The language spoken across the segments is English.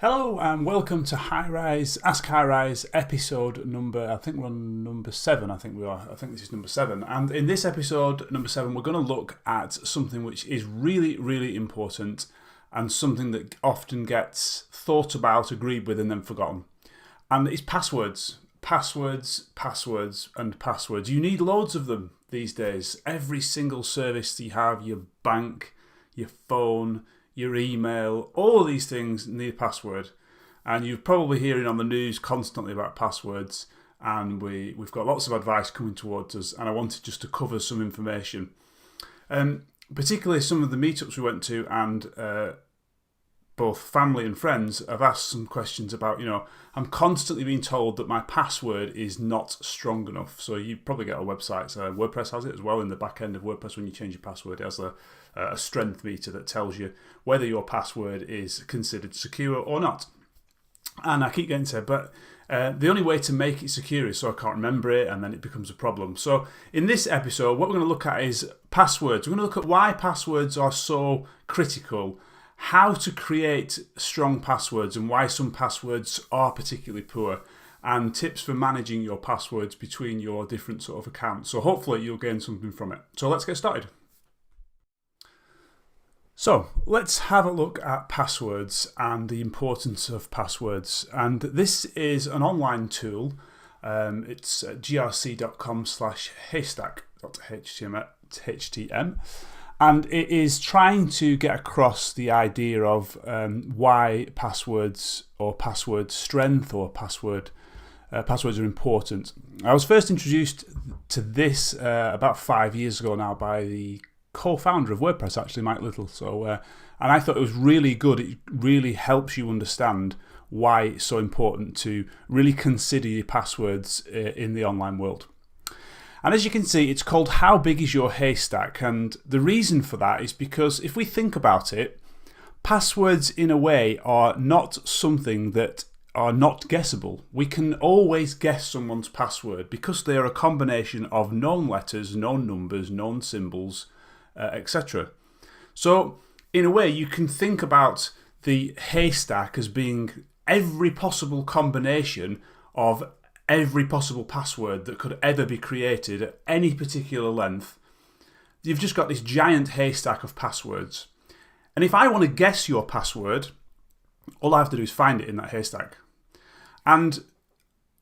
Hello and welcome to HighRise, AskHighrise episode number, I think we're on number 7, I think this is number 7. And in this episode, number 7, we're going to look at something which is really, really important and something that often gets thought about, agreed with and then forgotten. And it's passwords. Passwords, passwords and passwords. You need loads of them these days. Every single service you have, your bank, your phone, your email, all these things need a password. And you're probably hearing on the news constantly about passwords, and we've got lots of advice coming towards us, and I wanted just to cover some information. Particularly some of the meetups we went to, and both family and friends have asked some questions about, I'm constantly being told that my password is not strong enough. So you probably get a website, so WordPress has it as well. In the back end of WordPress, when you change your password, it has a strength meter that tells you whether your password is considered secure or not. And I keep getting said, but the only way to make it secure is so I can't remember it, and then it becomes a problem. So in this episode, what we're going to look at is passwords. We're going to look at why passwords are so critical, how to create strong passwords and why some passwords are particularly poor, and tips for managing your passwords between your different sort of accounts. So hopefully you'll gain something from it. So let's get started. So let's have a look at passwords and the importance of passwords. And this is an online tool. It's grc.com/haystack.htm. And it is trying to get across the idea of why passwords or password strength or passwords are important. I was first introduced to this about 5 years ago now by the co-founder of WordPress, actually, Mike Little. And I thought it was really good. It really helps you understand why it's so important to really consider your passwords in the online world. And as you can see, it's called How Big Is Your Haystack? And the reason for that is because if we think about it, passwords in a way are not something that are not guessable. We can always guess someone's password because they are a combination of known letters, known numbers, known symbols, etc. So in a way, you can think about the haystack as being every possible combination of every possible password that could ever be created at any particular length. You've just got this giant haystack of passwords. And if I want to guess your password, all I have to do is find it in that haystack. And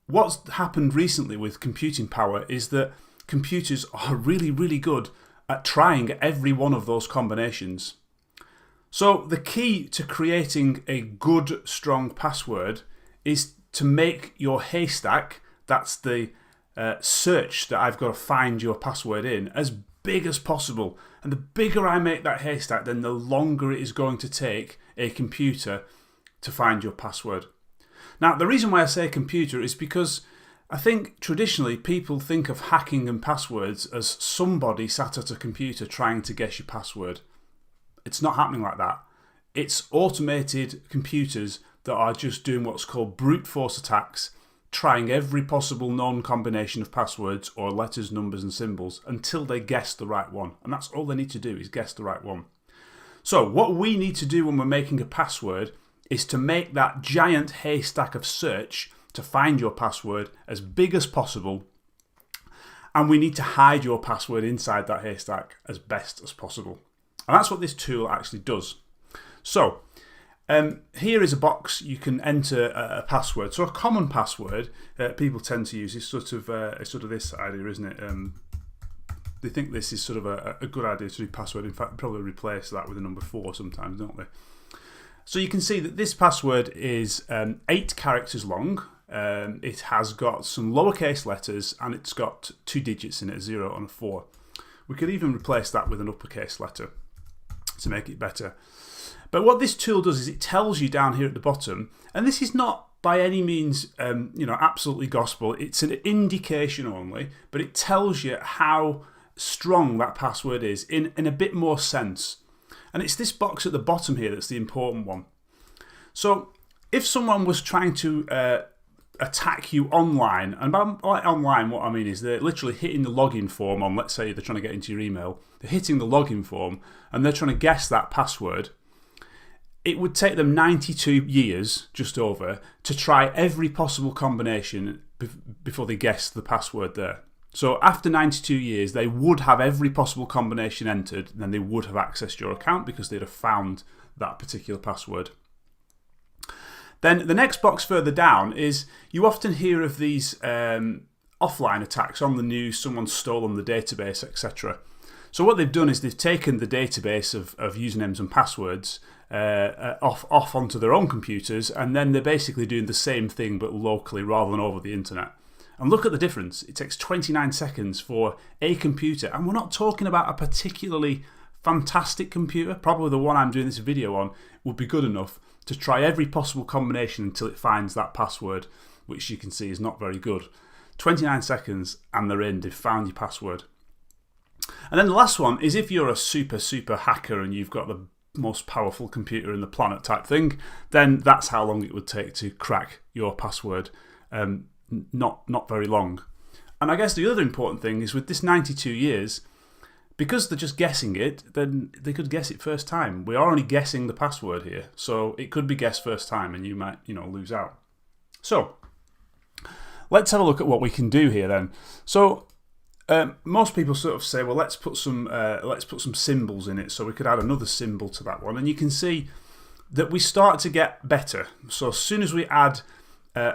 what's happened recently with computing power is that computers are really, really good at trying every one of those combinations. So the key to creating a good, strong password is to make your haystack, that's the search that I've got to find your password in, as big as possible. And the bigger I make that haystack, then the longer it is going to take a computer to find your password. Now, the reason why I say computer is because I think traditionally people think of hacking and passwords as somebody sat at a computer trying to guess your password. It's not happening like that. It's automated computers that are just doing what's called brute force attacks, trying every possible known combination of passwords or letters, numbers and symbols until they guess the right one. And that's all they need to do, is guess the right one. So what we need to do when we're making a password is to make that giant haystack of search to find your password as big as possible. And we need to hide your password inside that haystack as best as possible. And that's what this tool actually does. So here is a box you can enter a password. So a common password people tend to use is sort of this idea, isn't it? They think this is sort of a good idea to do password. In fact, probably replace that with a number 4 sometimes, don't they? So you can see that this password is 8 characters long. It has got some lowercase letters and it's got 2 digits in it, a 0 and a 4. We could even replace that with an uppercase letter to make it better. But what this tool does is it tells you down here at the bottom, and this is not by any means absolutely gospel, it's an indication only, but it tells you how strong that password is in a bit more sense. And it's this box at the bottom here that's the important one. So if someone was trying to attack you online, and by online what I mean is they're literally hitting the login form on, let's say they're trying to get into your email, they're hitting the login form and they're trying to guess that password. it would take them 92 years, just over, to try every possible combination before they guessed the password there. So after 92 years, they would have every possible combination entered, and then they would have accessed your account because they'd have found that particular password. Then the next box further down is, you often hear of these offline attacks on the news, someone's stolen the database, etc. So what they've done is they've taken the database of usernames and passwords off onto their own computers, and then they're basically doing the same thing but locally rather than over the internet. And look at the difference. It takes 29 seconds for a computer, and we're not talking about a particularly fantastic computer. Probably the one I'm doing this video on would be good enough to try every possible combination until it finds that password, which you can see is not very good. 29 seconds and they're in, they've found your password. And then the last one is, if you're a super hacker and you've got the most powerful computer in the planet type thing, then that's how long it would take to crack your password. Not very long. And I guess the other important thing is, with this 92 years, because they're just guessing it, then they could guess it first time. We are only guessing the password here, so it could be guessed first time and you might, lose out. So let's have a look at what we can do here then. So most people sort of say, well, let's put some symbols in it. So we could add another symbol to that one, and you can see that we start to get better. So as soon as we add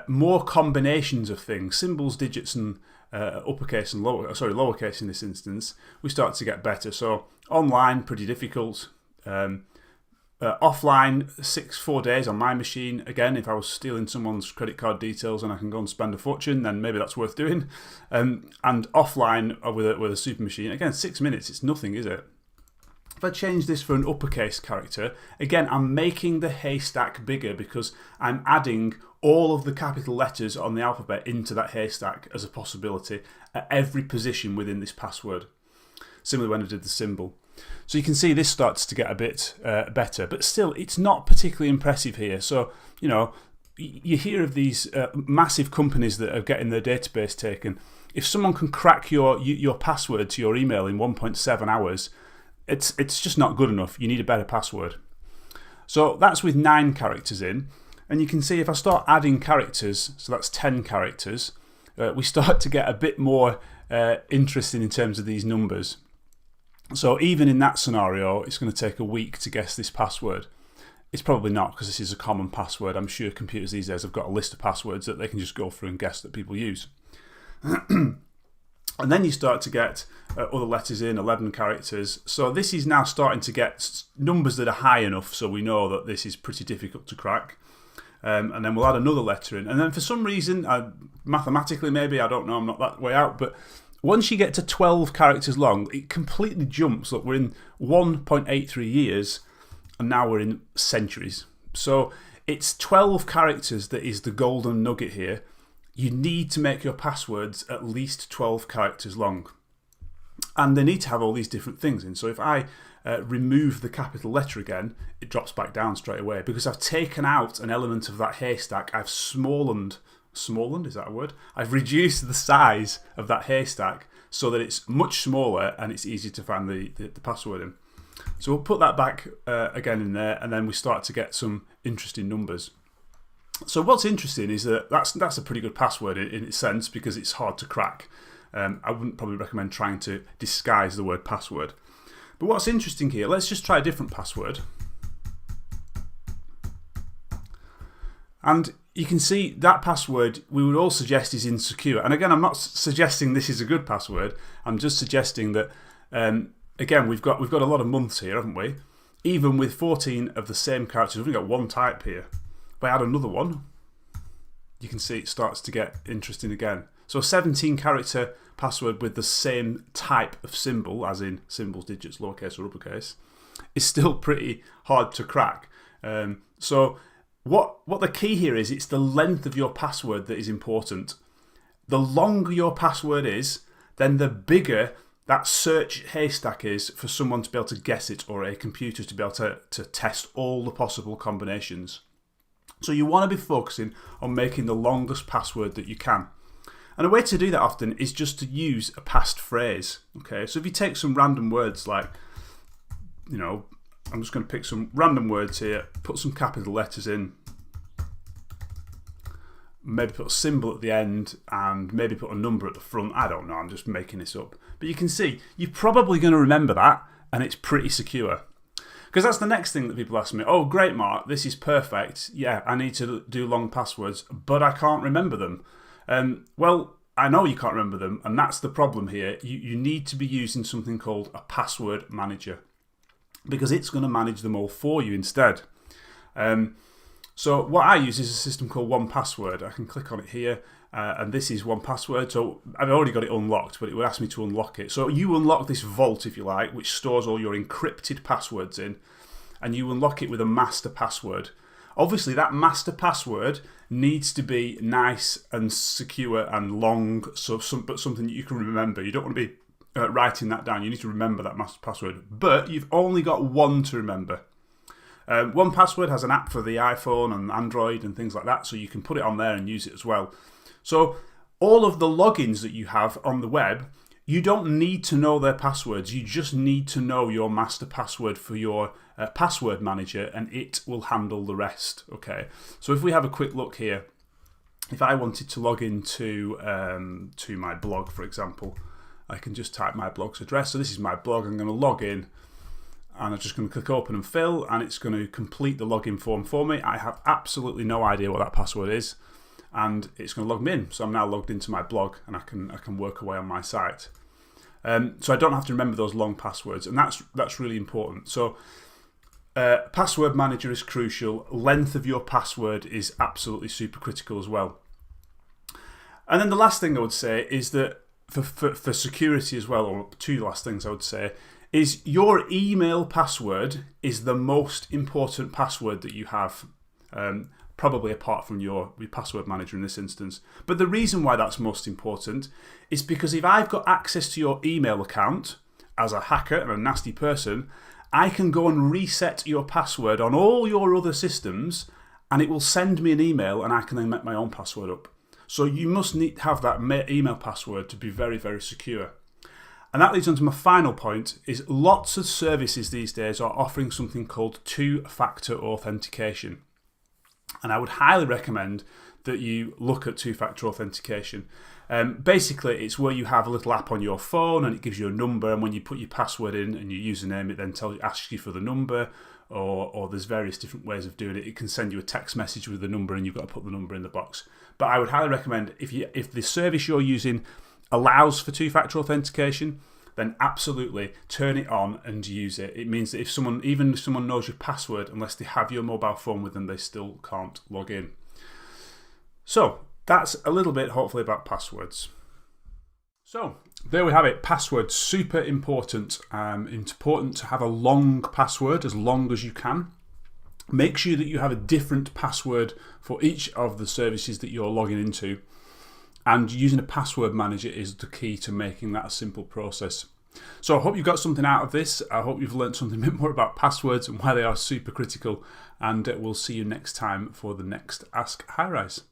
more combinations of things, symbols, digits, and uppercase and lowercase in this instance, we start to get better. So online, pretty difficult. Offline, 4 days on my machine. Again, if I was stealing someone's credit card details and I can go and spend a fortune, then maybe that's worth doing. And offline with a super machine, again, 6 minutes. It's nothing, is it? If I change this for an uppercase character, again, I'm making the haystack bigger because I'm adding all of the capital letters on the alphabet into that haystack as a possibility at every position within this password. Similarly when I did the symbol. So you can see this starts to get a bit better, but still it's not particularly impressive here. So, you hear of these massive companies that are getting their database taken. If someone can crack your password to your email in 1.7 hours, it's just not good enough. You need a better password. So that's with 9 characters in. And you can see if I start adding characters, so that's 10 characters, we start to get a bit more interesting in terms of these numbers. So even in that scenario, it's going to take a week to guess this password. It's probably not, because this is a common password. I'm sure computers these days have got a list of passwords that they can just go through and guess that people use. And then you start to get other letters in, 11 characters. So this is now starting to get numbers that are high enough so we know that this is pretty difficult to crack. And then we'll add another letter in. And then for some reason, mathematically maybe, I don't know, I'm not that way out, but once you get to 12 characters long, it completely jumps. Look, we're in 1.83 years, and now we're in centuries. So it's 12 characters that is the golden nugget here. You need to make your passwords at least 12 characters long. And they need to have all these different things in. So if I remove the capital letter again, it drops back down straight away because I've taken out an element of that haystack. I've smallened, is that a word? I've reduced the size of that haystack so that it's much smaller and it's easier to find the password in. So we'll put that back again in there, and then we start to get some interesting numbers. So what's interesting is that that's a pretty good password in its sense because it's hard to crack. I wouldn't probably recommend trying to disguise the word password. But what's interesting here, let's just try a different password. And you can see that password we would all suggest is insecure. And again, I'm not suggesting this is a good password. I'm just suggesting that, again, we've got a lot of months here, haven't we? Even with 14 of the same characters, we've only got one type here. If I add another one, you can see it starts to get interesting again. So a 17 character password with the same type of symbol, as in symbols, digits, lowercase or uppercase, is still pretty hard to crack. So what the key here is, it's the length of your password that is important. The longer your password is, then the bigger that search haystack is for someone to be able to guess it, or a computer to be able to test all the possible combinations. So you want to be focusing on making the longest password that you can. And a way to do that often is just to use a past phrase. Okay, so if you take some random words like, I'm I'm just going to pick some random words here, put some capital letters in, maybe put a symbol at the end, and maybe put a number at the front. I don't know, I'm just making this up. But you can see, you're probably going to remember that, and it's pretty secure. Because that's the next thing that people ask me. Oh, great, Mark, this is perfect. Yeah, I need to do long passwords, but I can't remember them. Well, I know you can't remember them, and that's the problem here. You need to be using something called a password manager, because it's going to manage them all for you instead. So what I use is a system called 1Password. I can click on it here, and this is 1Password. So I've already got it unlocked, but it would ask me to unlock it. So you unlock this vault, if you like, which stores all your encrypted passwords in, and you unlock it with a master password. Obviously, that master password needs to be nice and secure and long, but something that you can remember. You don't want to be writing that down. You need to remember that master password, but you've only got one to remember. 1Password has an app for the iPhone and Android and things like that, so you can put it on there and use it as well. So all of the logins that you have on the web, you don't need to know their passwords. You just need to know your master password for your password manager, and it will handle the rest. Okay. So if we have a quick look here, if I wanted to log into to my blog, for example, I can just type my blog's address. So this is my blog. I'm going to log in, and I'm just going to click open and fill, and it's going to complete the login form for me. I have absolutely no idea what that password is, and it's going to log me in. So I'm now logged into my blog, and I can work away on my site. So I don't have to remember those long passwords, and that's really important. So password manager is crucial. Length of your password is absolutely super critical as well. And then the last thing I would say is that for security as well, or two last things I would say, is your email password is the most important password that you have, probably apart from your password manager in this instance. But the reason why that's most important is because if I've got access to your email account as a hacker and a nasty person, I can go and reset your password on all your other systems, and it will send me an email, and I can then make my own password up. So you must need to have that email password to be very, very secure. And that leads on to my final point, is lots of services these days are offering something called two-factor authentication. And I would highly recommend that you look at two-factor authentication. Basically, it's where you have a little app on your phone, and it gives you a number, and when you put your password in and your username, it then asks you for the number, or there's various different ways of doing it. It can send you a text message with the number, and you've got to put the number in the box. But I would highly recommend, if the service you're using allows for two-factor authentication, then absolutely turn it on and use it. It means that even if someone knows your password, unless they have your mobile phone with them, they still can't log in. So that's a little bit, hopefully, about passwords. So there we have it. Passwords, super important. Important to have a long password, as long as you can. Make sure that you have a different password for each of the services that you're logging into. And using a password manager is the key to making that a simple process. So I hope you've got something out of this. I hope you've learned something a bit more about passwords and why they are super critical. And we'll see you next time for the next Ask HighRise.